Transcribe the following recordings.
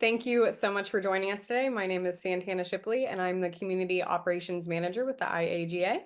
Thank you so much for joining us today. My name is Santana Shipley, and I'm the Community Operations Manager with the IAGA.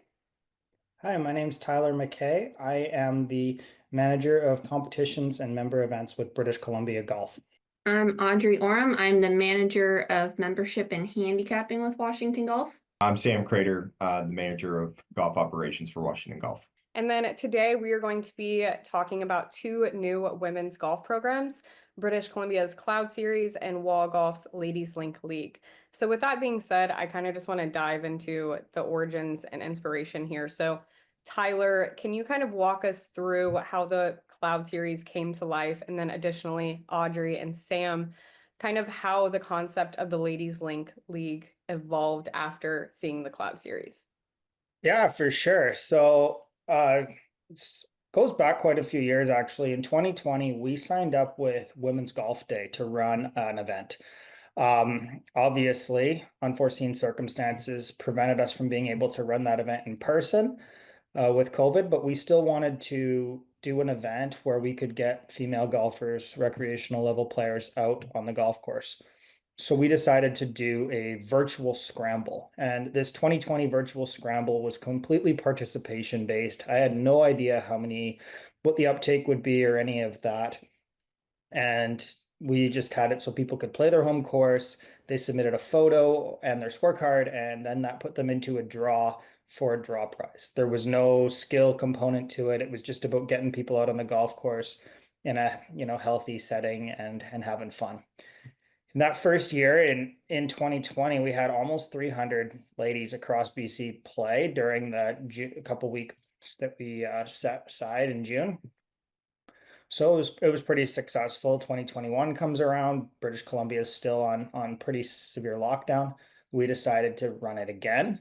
Hi, my name's Tyler McKay. I am the manager of competitions and member events with British Columbia Golf. I'm Audrey Oram. I'm the manager of membership and handicapping with Washington Golf. I'm Sam Crater, the manager of golf operations for Washington Golf. And then today we are going to be talking about two new women's golf programs, British Columbia's Cloud Series and Wall Golf's Ladies Link League. So with that being said, I kind of just want to dive into the origins and inspiration here. So Tyler, can you kind of walk us through how the Cloud Series came to life? And then additionally, Audrey and Sam, kind of how the concept of the Ladies Link League evolved after seeing the Cloud Series. Yeah, for sure. So it goes back quite a few years actually. In 2020, we signed up with Women's Golf Day to run an event. Obviously, unforeseen circumstances prevented us from being able to run that event in person with COVID, but we still wanted to do an event where we could get female golfers, recreational level players out on the golf course. So we decided to do a virtual scramble. And this 2020 virtual scramble was completely participation based. I had no idea what the uptake would be or any of that. And we just had it so people could play their home course. They submitted a photo and their scorecard, and then that put them into a draw for a draw prize. There was no skill component to it. It was just about getting people out on the golf course in a, healthy setting and having fun. In that first year in 2020, we had almost 300 ladies across BC play during the couple weeks that we set aside in June. So it was pretty successful. 2021 comes around. British Columbia is still on pretty severe lockdown. We decided to run it again.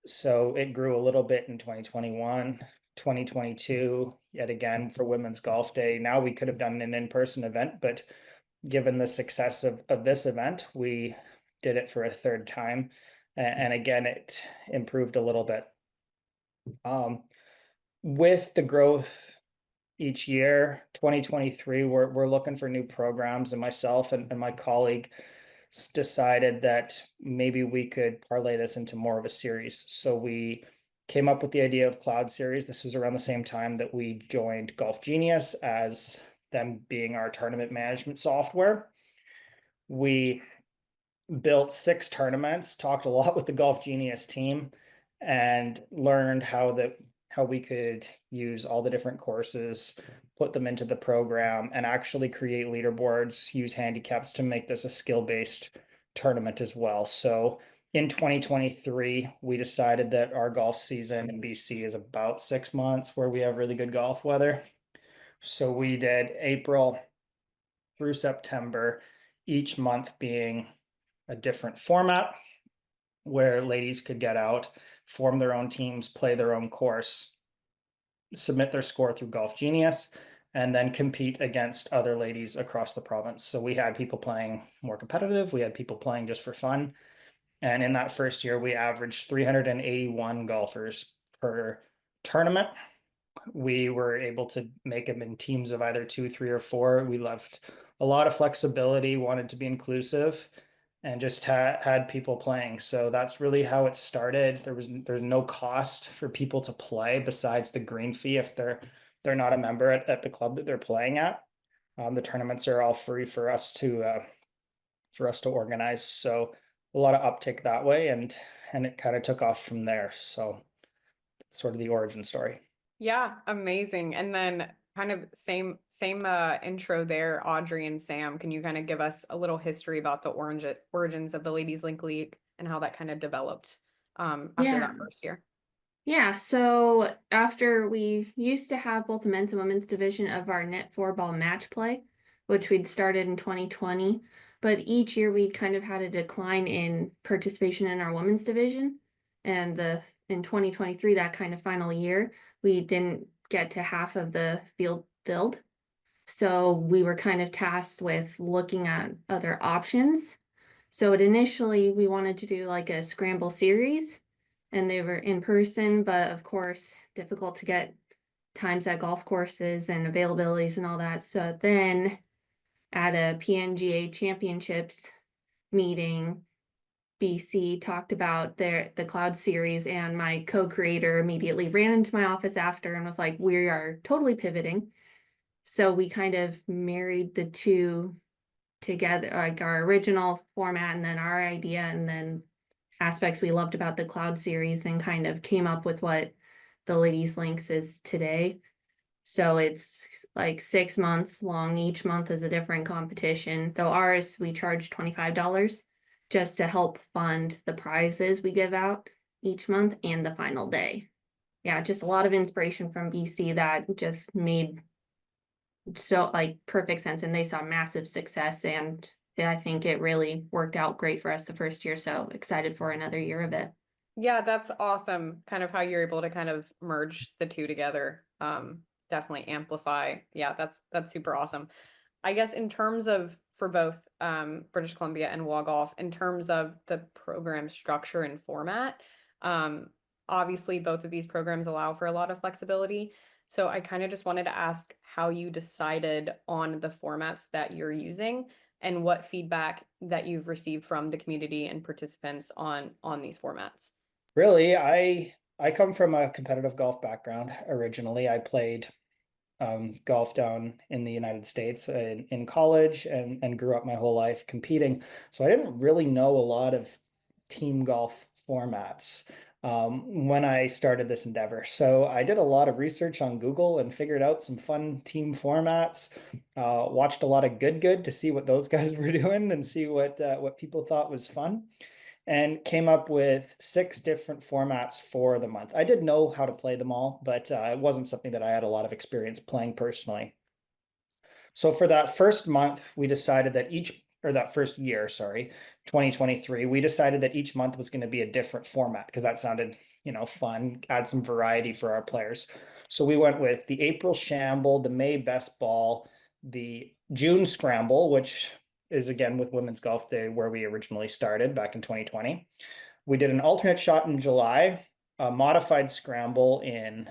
So it grew a little bit in 2021, 2022, yet again for Women's Golf Day. Now we could have done an in-person event, but given the success of this event, we did it for a third time. And again, it improved a little bit. With the growth each year, 2023, we're looking for new programs, and myself and my colleague decided that maybe we could parlay this into more of a series. So we came up with the idea of Cloud Series. This was around the same time that we joined Golf Genius as them being our tournament management software. We built 6 tournaments, talked a lot with the Golf Genius team, and learned how we could use all the different courses, put them into the program, and actually create leaderboards, use handicaps to make this a skill-based tournament as well. So in 2023, we decided that our golf season in BC is about 6 months where we have really good golf weather. So we did April through September, each month being a different format where ladies could get out, form their own teams, play their own course, submit their score through Golf Genius, and then compete against other ladies across the province. So we had people playing more competitive, we had people playing just for fun. And in that first year, we averaged 381 golfers per tournament. We were able to make them in teams of either 2, 3, or 4. We left a lot of flexibility, wanted to be inclusive, and just had people playing. So that's really how it started. There's no cost for people to play besides the green fee if they're not a member at the club that they're playing at. The tournaments are all free for us to organize. So a lot of uptick that way, and it kind of took off from there. So that's sort of the origin story. Yeah, amazing. And then kind of same intro there, Audrey and Sam. Can you kind of give us a little history about the origins of the Ladies Link League and how that kind of developed after Yeah. that first year? Yeah, so after we used to have both the men's and women's division of our net 4-ball match play, which we'd started in 2020, but each year we kind of had a decline in participation in our women's division. And in 2023, that kind of final year, we didn't get to half of the field filled. So we were kind of tasked with looking at other options. So initially we wanted to do like a scramble series, and they were in person, but of course difficult to get times at golf courses and availabilities and all that. So then at a PNGA championships meeting, BC talked about the Cloud series, and my co-creator immediately ran into my office after and was like, we are totally pivoting. So we kind of married the two together, like our original format and then our idea and then aspects we loved about the Cloud series, and kind of came up with what the Ladies Links is today. So it's like 6 months long. Each month is a different competition. Though ours, we charge $25 just to help fund the prizes we give out each month and the final day. Yeah, just a lot of inspiration from BC that just made so like perfect sense, and they saw massive success, and I think it really worked out great for us the first year. So excited for another year of it. Yeah, that's awesome. Kind of how you're able to kind of merge the two together. Definitely amplify. Yeah, that's super awesome. I guess in terms of for both British Columbia and WA Golf, in terms of the program structure and format, obviously both of these programs allow for a lot of flexibility. So I kind of just wanted to ask how you decided on the formats that you're using and what feedback that you've received from the community and participants on these formats. Really, I come from a competitive golf background originally. I played golf down in the United States in college and grew up my whole life competing. So I didn't really know a lot of team golf formats when I started this endeavor. So I did a lot of research on Google and figured out some fun team formats. Watched a lot of Good to see what those guys were doing and see what people thought was fun, and came up with 6 different formats for the month. I did know how to play them all, but it wasn't something that I had a lot of experience playing personally. So for that first month, we decided that that first year, sorry, 2023, we decided that each month was going to be a different format because that sounded, fun, add some variety for our players. So we went with the April Shamble, the May Best Ball, the June Scramble, which is again with Women's Golf Day where we originally started back in 2020. We did an alternate shot in July, a modified scramble in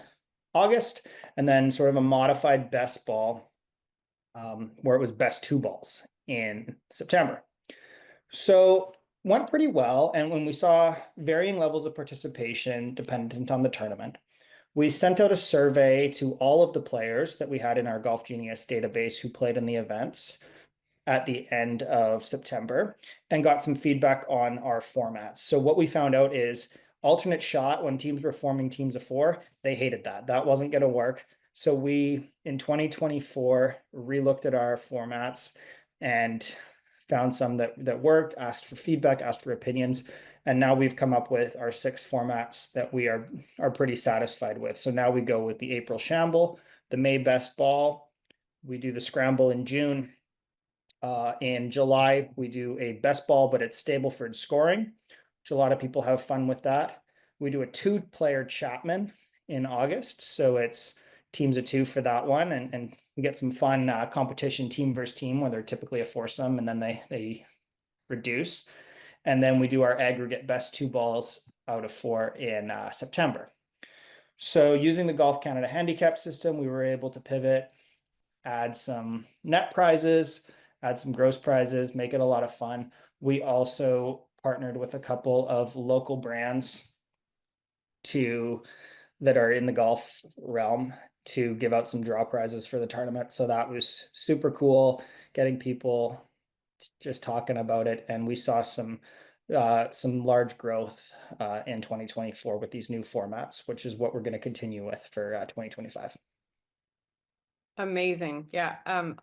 August, and then sort of a modified best ball where it was best 2 balls in September. So went pretty well. And when we saw varying levels of participation dependent on the tournament, we sent out a survey to all of the players that we had in our Golf Genius database who played in the events at the end of September and got some feedback on our formats. So what we found out is alternate shot, when teams were forming teams of 4, they hated that. That wasn't going to work. So we, in 2024, relooked at our formats and found some that worked, asked for feedback, asked for opinions. And now we've come up with our 6 formats that we are pretty satisfied with. So now we go with the April Shamble, the May Best Ball. We do the Scramble in June. In July, we do a best ball, but it's Stableford scoring, which a lot of people have fun with that. We do a 2-player Chapman in August. So it's teams of 2 for that one. And we get some fun competition team versus team where they're typically a foursome and then they reduce. And then we do our aggregate best 2 balls out of 4 in September. So using the Golf Canada handicap system, we were able to pivot, add some net prizes, add some gross prizes, make it a lot of fun. We also partnered with a couple of local brands that are in the golf realm to give out some draw prizes for the tournament. So that was super cool, getting people just talking about it. And we saw some large growth in 2024 with these new formats, which is what we're going to continue with for 2025. Amazing. Yeah.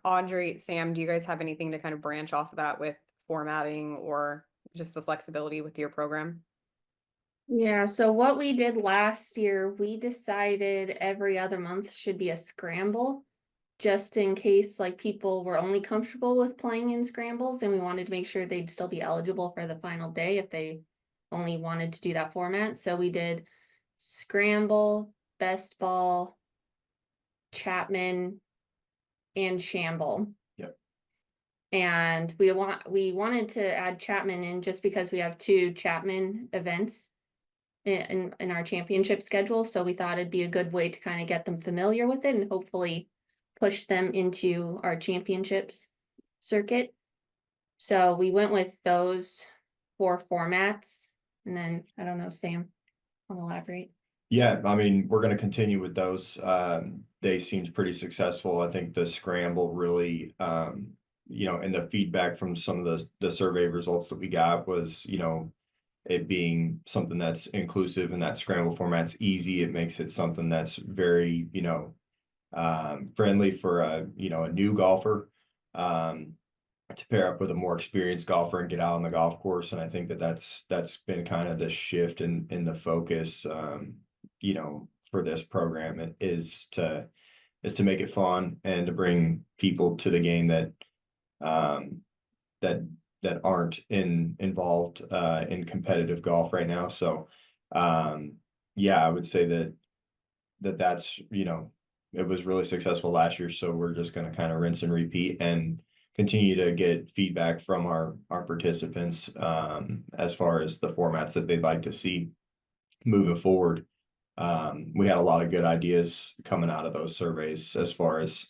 Audrey, Sam, do you guys have anything to kind of branch off of that with formatting or just the flexibility with your program? Yeah, so what we did last year, we decided every other month should be a scramble, just in case like people were only comfortable with playing in scrambles, and we wanted to make sure they'd still be eligible for the final day if they only wanted to do that format. So we did scramble, best ball, Chapman, and Shamble. Yep. And we wanted to add Chapman in just because we have 2 Chapman events in our championship schedule. So we thought it'd be a good way to kind of get them familiar with it and hopefully push them into our championships. circuit. So we went with those 4 formats, and then I don't know, Sam, I'll elaborate. Yeah, I mean, we're going to continue with those. They seemed pretty successful. I think the scramble really, and the feedback from some of the survey results that we got was, it being something that's inclusive, and that scramble format's easy. It makes it something that's very, friendly for a new golfer, to pair up with a more experienced golfer and get out on the golf course. And I think that's been kind of the shift in the focus, for this program. It is to make it fun and to bring people to the game that that aren't involved in competitive golf right now. So yeah, I would say that's it was really successful last year. So we're just going to kind of rinse and repeat and continue to get feedback from our participants as far as the formats that they'd like to see moving forward. We had a lot of good ideas coming out of those surveys as far as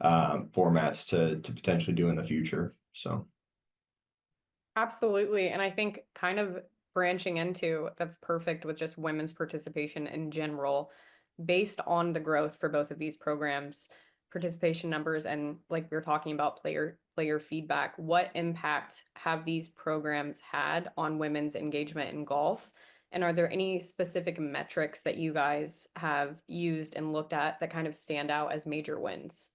formats to potentially do in the future. So Absolutely. And I think kind of branching into that's perfect with just women's participation in general, based on the growth for both of these programs, participation numbers, and like we were talking about player feedback, what impact have these programs had on women's engagement in golf? And are there any specific metrics that you guys have used and looked at that kind of stand out as major wins?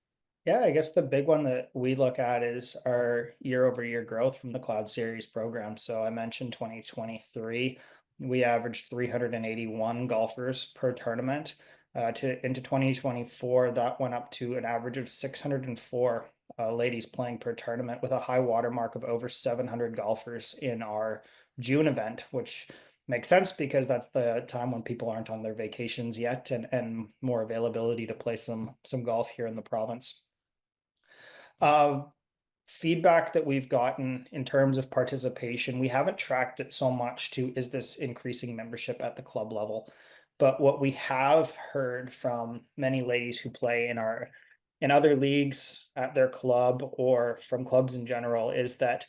Yeah, I guess the big one that we look at is our year-over-year growth from the Cloud Series program. So I mentioned 2023, we averaged 381 golfers per tournament. Into 2024, that went up to an average of 604 ladies playing per tournament, with a high watermark of over 700 golfers in our June event, which makes sense because that's the time when people aren't on their vacations yet, and more availability to play some golf here in the province. Feedback that we've gotten in terms of participation, we haven't tracked it so much to is this increasing membership at the club level. But what we have heard from many ladies who play in other leagues at their club, or from clubs in general, is that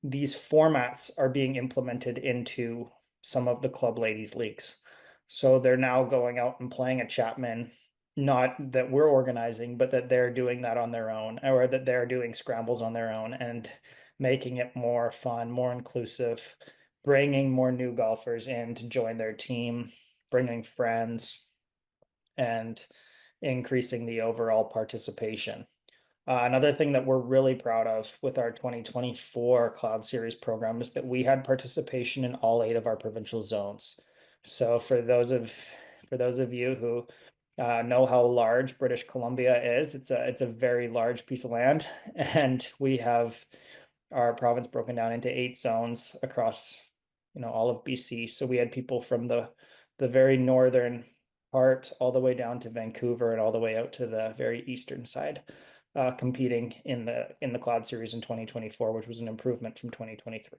these formats are being implemented into some of the club ladies leagues. So they're now going out and playing at Chapman, not that we're organizing, but that they're doing that on their own, or that they're doing scrambles on their own, and making it more fun, more inclusive, bringing more new golfers in to join their team, bringing friends, and increasing the overall participation. Another thing that we're really proud of with our 2024 Cloud Series program is that we had participation in all 8 of our provincial zones. So for those of you who know how large British Columbia is, it's a very large piece of land, and we have our province broken down into 8 zones across all of BC. So we had people from the very northern part all the way down to Vancouver and all the way out to the very eastern side, competing in the Cloud Series in 2024, which was an improvement from 2023.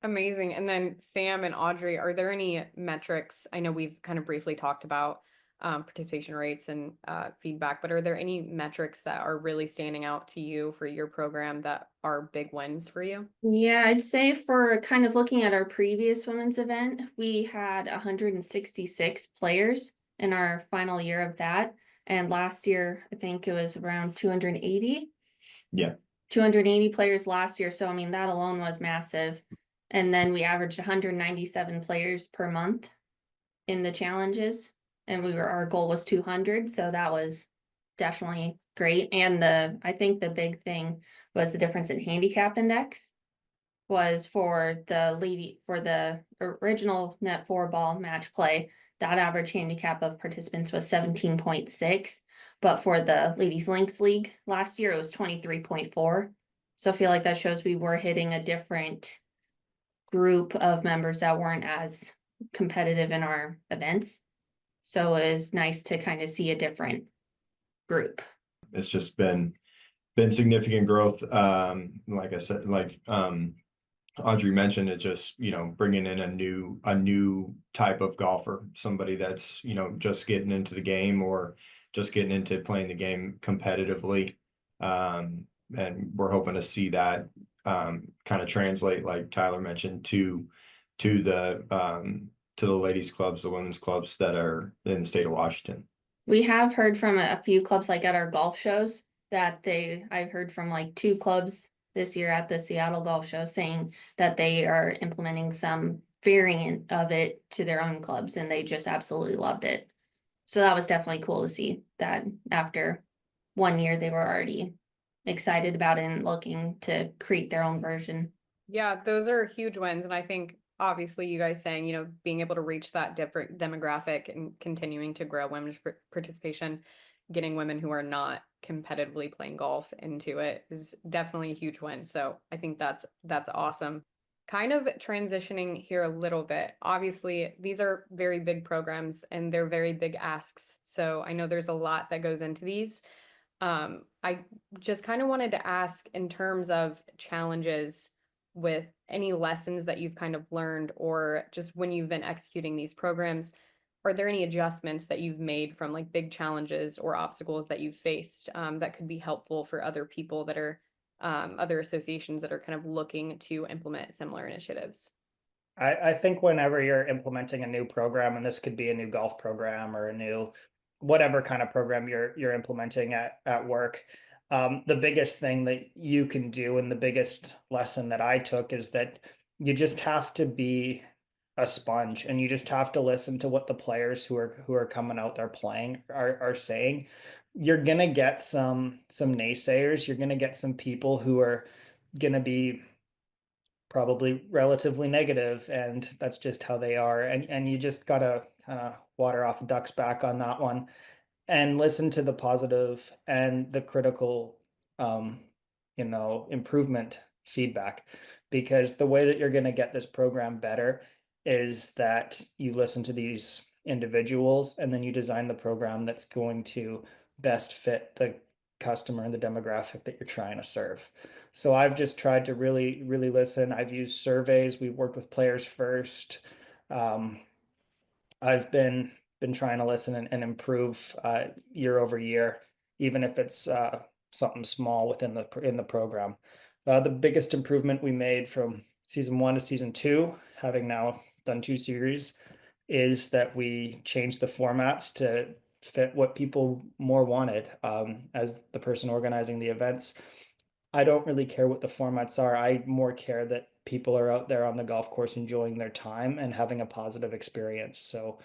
Amazing. And then Sam and Audrey, are there any metrics? I know we've kind of briefly talked about participation rates and feedback, but are there any metrics that are really standing out to you for your program that are big wins for you? Yeah, I'd say for kind of looking at our previous women's event, we had 166 players in our final year of that. And last year, I think it was around 280. Yeah. 280 players last year. So, I mean, that alone was massive. And then we averaged 197 players per month in the challenges. And our goal was 200. So that was definitely great. And I think the big thing was the difference in handicap index was for the original net 4 ball match play. That average handicap of participants was 17.6. But for the Ladies Links League last year, it was 23.4. So I feel like that shows we were hitting a different group of members that weren't as competitive in our events. So it was nice to kind of see a different group. It's just been significant growth. Like I said, Audrey mentioned, it just, bringing in a new type of golfer, somebody that's, just getting into the game or just getting into playing the game competitively. And we're hoping to see that kind of translate, like Tyler mentioned, to the ladies clubs, the women's clubs that are in the state of Washington. We have heard from a few clubs, like at our golf shows, that I've heard from like 2 clubs this year at the Seattle Golf Show saying that they are implementing some variant of it to their own clubs, and they just absolutely loved it. So that was definitely cool to see that after 1 year, they were already excited about it and looking to create their own version. Yeah, those are huge wins. And I think obviously you guys saying, being able to reach that different demographic and continuing to grow women's participation, getting women who are not competitively playing golf into it is definitely a huge win. So I think that's awesome. Kind of transitioning here a little bit. Obviously, these are very big programs and they're very big asks. So I know there's a lot that goes into these. I just kind of wanted to ask in terms of challenges with any lessons that you've kind of learned, or just when you've been executing these programs, are there any adjustments that you've made from like big challenges or obstacles that you've faced that could be helpful for other people that are other associations that are kind of looking to implement similar initiatives? I think whenever you're implementing a new program, and this could be a new golf program or a new whatever kind of program you're implementing at work, the biggest thing that you can do, and the biggest lesson that I took, is that you just have to be a sponge, and you just have to listen to what the players who are coming out there playing are saying. You're gonna get some naysayers. You're gonna get some people who are gonna be probably relatively negative, and that's just how they are. And you just gotta kind of water off a duck's back on that one, and listen to the positive and the critical, um, improvement feedback. Because the way that you're going to get this program better is that you listen to these individuals, and then you design the program that's going to best fit the customer and the demographic that you're trying to serve. So I've just tried to really, really listen. I've used surveys. We've worked with players first. Um, I've been trying to listen and improve year over year, even if it's something small within the program. The biggest improvement we made from season 1 to season 2, having now done 2 series, is that we changed the formats to fit what people more wanted. As the person organizing the events, I don't really care what the formats are. I more care that people are out there on the golf course enjoying their time and having a positive experience. So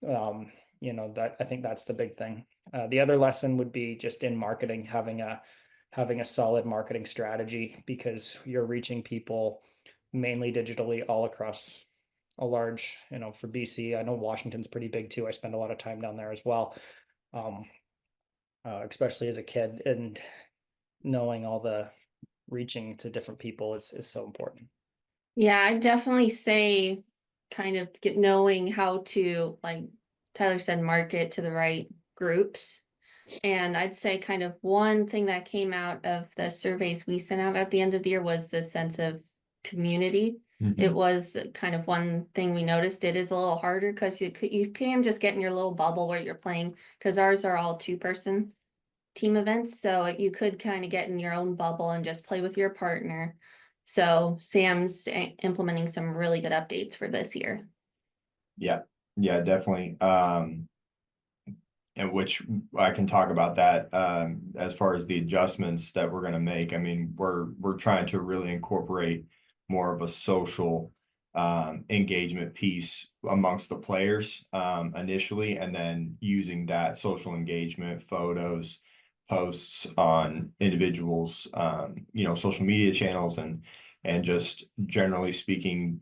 um, that I think that's the big thing. The other lesson would be just in marketing, having a solid marketing strategy, because you're reaching people mainly digitally all across a large, for BC. I know Washington's pretty big too. I spend a lot of time down there as well, um, especially as a kid, and knowing all the reaching to different people is so important. Yeah, I definitely say kind of knowing how to, like Tyler said, market to the right groups. And I'd say kind of one thing that came out of the surveys we sent out at the end of the year was the sense of community. It was kind of one thing we noticed. It is a little harder because you can just get in your little bubble where you're playing, because ours are all 2-person team events. So you could kind of get in your own bubble and just play with your partner. So Sam's implementing some really good updates for this year. Yeah, yeah, definitely. And which I can talk about that as far as the adjustments that we're going to make. I mean, we're trying to really incorporate more of a social engagement piece amongst the players initially, and then using that social engagement, photos, posts on individuals, social media channels, and just generally speaking,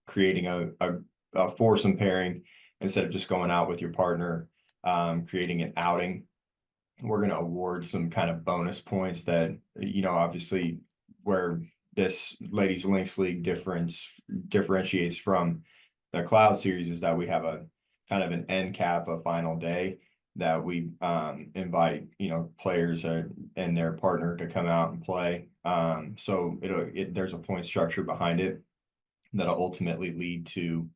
creating a foursome pairing instead of just going out with your partner, creating an outing. We're going to award some kind of bonus points that, obviously where this Ladies Links League differentiates from the Cloud Series is that we have a kind of an end cap, a final day that we invite, players and their partner to come out and play. So there's a point structure behind it that'll ultimately lead to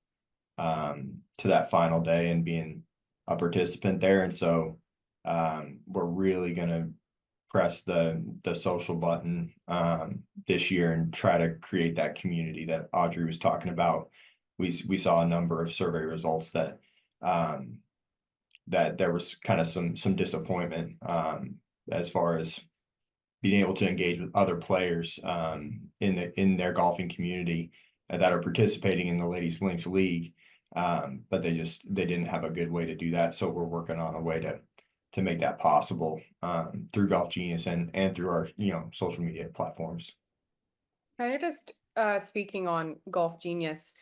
that final day and being a participant there. And so we're really going to press the social button this year and try to create that community that Audrey was talking about. We saw a number of survey results that that there was kind of some disappointment as far as being able to engage with other players in their golfing community that are participating in the Ladies Links League, but they didn't have a good way to do that. So we're working on a way to make that possible through Golf Genius and through our social media platforms. Kind of just speaking on Golf Genius,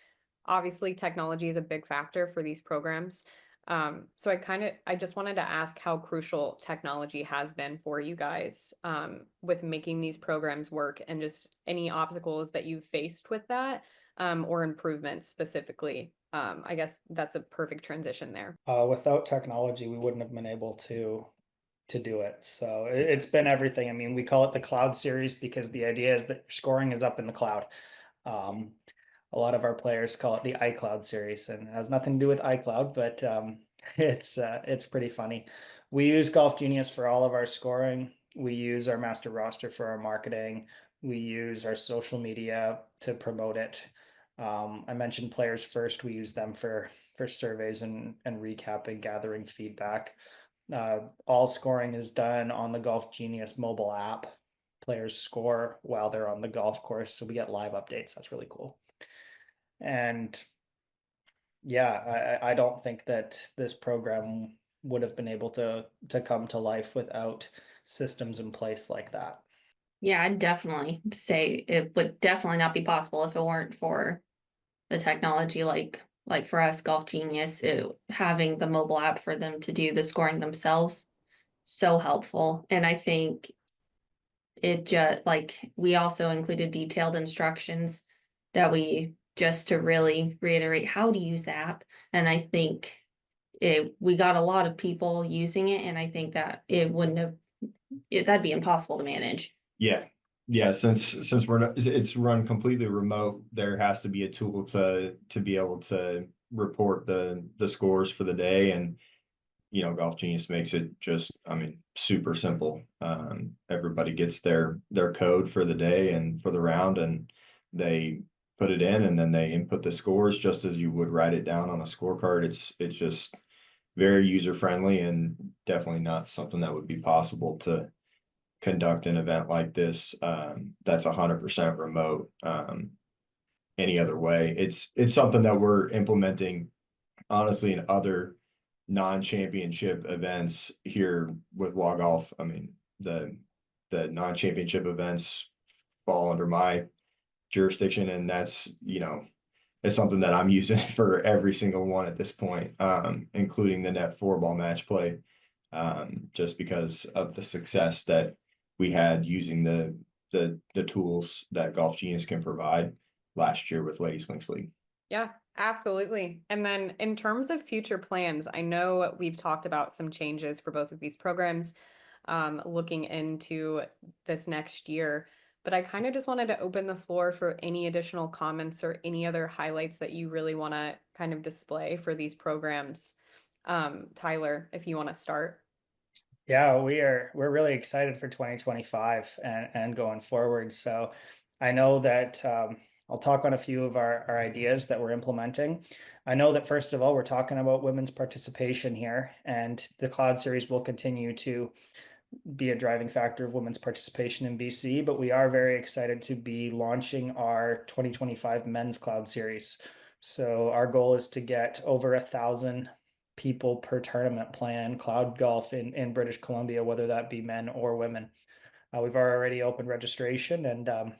obviously technology is a big factor for these programs. So I just wanted to ask how crucial technology has been for you guys with making these programs work, and just any obstacles that you've faced with that or improvements specifically. I guess that's a perfect transition there. Without technology, we wouldn't have been able to do it. So it's been everything. I mean, we call it the cloud series because the idea is that your scoring is up in the cloud. A lot of our players call it the iCloud series, and it has nothing to do with iCloud, but it's pretty funny. We use Golf Genius for all of our scoring. We use our master roster for our marketing. We use our social media to promote it. I mentioned Players First. We use them for surveys and recapping, gathering feedback. All scoring is done on the Golf Genius mobile app. Players score while they're on the golf course, so we get live updates. That's really cool. And yeah, I don't think that this program would have been able to come to life without systems in place like that. Yeah, I'd definitely say it would definitely not be possible if it weren't for the technology, like for us, Golf Genius, having the mobile app for them to do the scoring themselves, so helpful. And I think it just, like, we also included detailed instructions that we just to really reiterate how to use the app. And I think we got a lot of people using it, and I think that it wouldn't have that'd be impossible to manage. Yeah, since it's run completely remote, there has to be a tool to be able to report the scores for the day, and Golf Genius makes it just, I mean, super simple. Everybody gets their code for the day and for the round, and they put it in, and then they input the scores just as you would write it down on a scorecard. It's just very user friendly, and definitely not something that would be possible to conduct an event like this that's 100% remote any other way. It's something that we're implementing honestly in other non-championship events here with WA Golf. I mean, the non-championship events fall under my jurisdiction, and that's it's something that I'm using for every single one at this point, including the net 4-ball match play, just because of the success that we had using the tools that Golf Genius can provide last year with Ladies Links League. Yeah, absolutely. And then in terms of future plans, I know we've talked about some changes for both of these programs looking into this next year, but I kind of just wanted to open the floor for any additional comments or any other highlights that you really want to kind of display for these programs. Tyler, if you want to start. Yeah, we're really excited for 2025 and going forward. So I know that I'll talk on a few of our ideas that we're implementing. I know that first of all, we're talking about women's participation here, and the Cloud Series will continue to be a driving factor of women's participation in BC, but we are very excited to be launching our 2025 Men's Cloud Series. So our goal is to get over 1,000 people per tournament plan cloud golf in British Columbia, whether that be men or women. We've already opened registration, and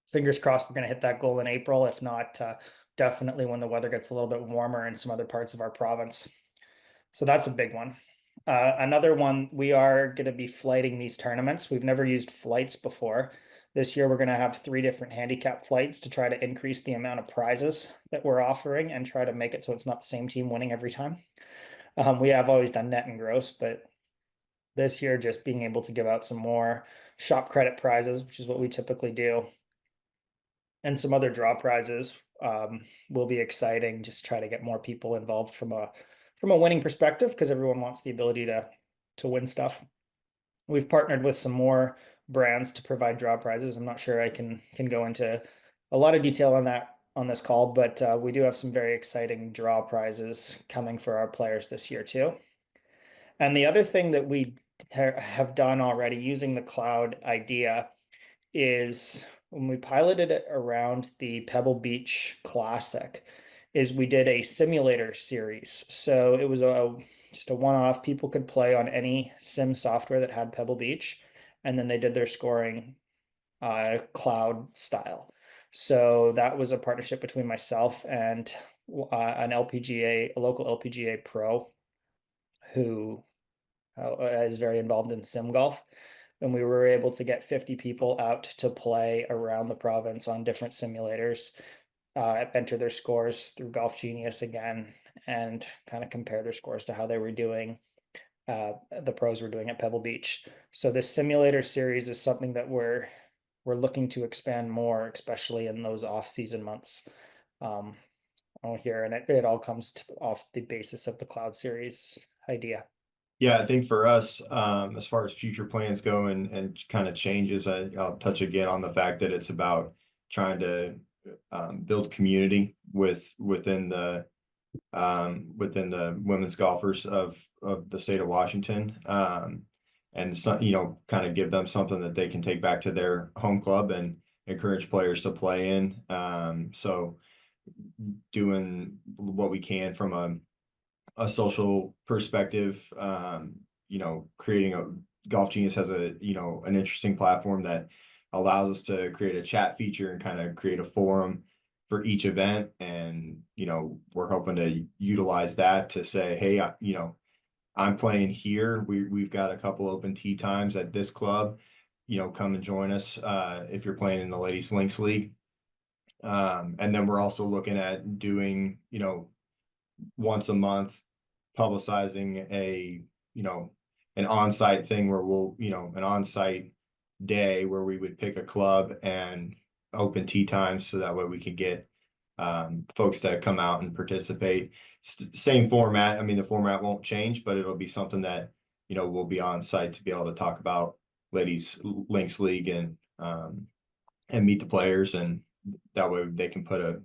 fingers crossed we're going to hit that goal in April. If not, definitely when the weather gets a little bit warmer in some other parts of our province. So that's a big one. Another one, we are going to be flighting these tournaments. We've never used flights before. This year, we're going to have 3 different handicap flights to try to increase the amount of prizes that we're offering and try to make it so it's not the same team winning every time. We have always done net and gross, but this year, just being able to give out some more shop credit prizes, which is what we typically do, and some other draw prizes will be exciting. Just try to get more people involved from a winning perspective, because everyone wants the ability to win stuff. We've partnered with some more brands to provide draw prizes. I'm not sure I can go into a lot of detail on that on this call, but we do have some very exciting draw prizes coming for our players this year too. And the other thing that we have done already using the cloud idea is when we piloted it around the Pebble Beach Classic, is we did a simulator series. So it was just a one-off. People could play on any sim software that had Pebble Beach, and then they did their scoring cloud style. So that was a partnership between myself and a local LPGA pro who is very involved in sim golf. And we were able to get 50 people out to play around the province on different simulators, enter their scores through Golf Genius again, and kind of compare their scores to how they were doing, the pros were doing at Pebble Beach. So this simulator series is something that we're looking to expand more, especially in those off-season months. Here, and it all comes off the basis of the cloud series idea. Yeah, I think for us, as far as future plans go and kind of changes, I'll touch again on the fact that it's about trying to build community within the women's golfers of the state of Washington, and some, kind of give them something that they can take back to their home club and encourage players to play in. So doing what we can from a social perspective, creating a Golf Genius has an interesting platform that allows us to create a chat feature and kind of create a forum for each event. And, we're hoping to utilize that to say, hey, I'm playing here. We've got a couple open tee times at this club, come and join us if you're playing in the Ladies Links League. And then we're also looking at doing, once a month publicizing an on-site thing where an on-site day where we would pick a club and open tee times, so that way we can get folks that come out and participate. Same format. I mean, the format won't change, but it'll be something that we'll be on site to be able to talk about Ladies Links League and meet the players, and that way they can put a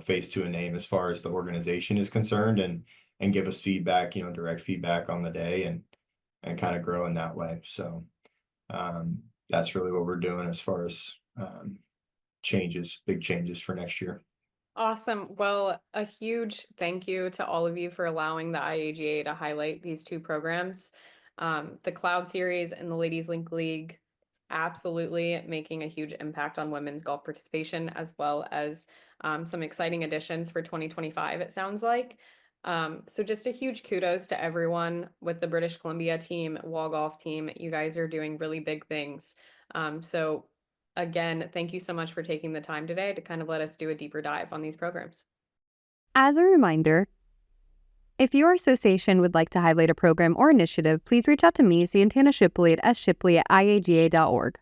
face to a name as far as the organization is concerned, and give us feedback, direct feedback on the day, and kind of grow in that way. So that's really what we're doing as far as big changes for next year. Awesome. Well, a huge thank you to all of you for allowing the IAGA to highlight these two programs. The Cloud Series and the Ladies Link League, absolutely making a huge impact on women's golf participation, as well as some exciting additions for 2025, it sounds like. So just a huge kudos to everyone with the British Columbia team, Wall Golf team. You guys are doing really big things. So again, thank you so much for taking the time today to kind of let us do a deeper dive on these programs. As a reminder, if your association would like to highlight a program or initiative, please reach out to me, Santana Shipley at shipley@iaga.org.